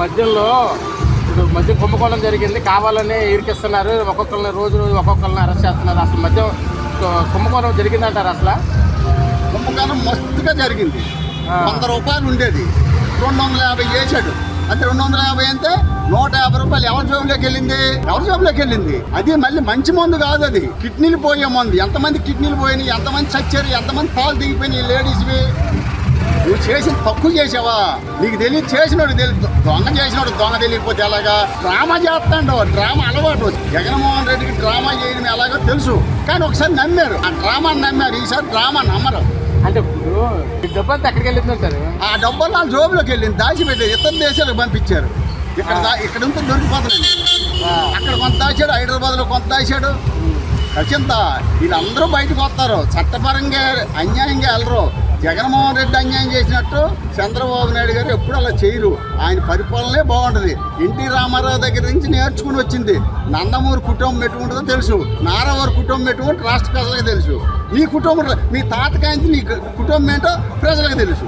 మధ్యలో ఇప్పుడు మధ్య కుంభకోణం జరిగింది, కావాలని ఇరికిస్తున్నారు, ఒక్కొక్కరిని రోజు ఒక్కొక్కరిని అరెస్ట్ చేస్తున్నారు. అసలు మధ్య కుంభకోణం జరిగిందంటారు? అసలు కుంభకోణం మస్తుగా జరిగింది. 100 రూపాయలు ఉండేది 250 చేశాడు. అంటే 250 అంటే 150 రూపాయలు ఎవరి జోబులోకి వెళ్ళింది. అది మళ్ళీ మంచి మందు కాదు, అది కిడ్నీలు పోయే మందు. ఎంతమంది కిడ్నీలు పోయినాయి, ఎంతమంది చచ్చారు, ఎంతమంది పాలు దిగిపోయినాయి లేడీస్వి. నువ్వు చేసిన తక్కువ చేసావా? నీకు తెలియదు, చేసినోడు తెలియదు. దొంగ తెలియకపోతే ఎలాగా? డ్రామా చేస్తాడు, డ్రామా అలవాటు. జగన్మోహన్ రెడ్డికి డ్రామా చేయడం ఎలాగో తెలుసు, కానీ ఒకసారి నమ్మారు, ఆ డ్రామాని నమ్మారు. ఈసారి డ్రామా నమ్మరు. అంటే ఇప్పుడు ఈ డబ్బు అంతా ఎక్కడికి వెళ్ళింది అంటారు? ఆ డబ్బులు వాళ్ళ జోబులోకి వెళ్ళింది, దాచిపెట్టారు. ఇతర దేశాలకు పంపించారు. ఇక్కడ ఉంటే దొరికిపోతున్నాయి. అక్కడ కొంత దాచాడు, హైదరాబాద్లో కొంత దాచాడు. ఖచ్చితంగా వీళ్ళందరూ బయటకు వస్తారు, చట్టపరంగా అన్యాయంగా వెళ్ళరు. జగన్మోహన్ రెడ్డి అన్యాయం చేసినట్టు చంద్రబాబు నాయుడు గారు ఎప్పుడు అలా చేయరు. ఆయన పరిపాలనే బాగుంటుంది. ఎన్టీ రామారావు దగ్గర నుంచి నేర్చుకుని వచ్చింది. నందమూరి కుటుంబం పెట్టుకుంటుందో తెలుసు, నారావారి కుటుంబం పెట్టుకుంటే రాష్ట్ర ప్రజలకు తెలుసు. నీ కుటుంబం, మీ తాతకాంచి నీ కుటుంబం ఏంటో ప్రజలకు తెలుసు.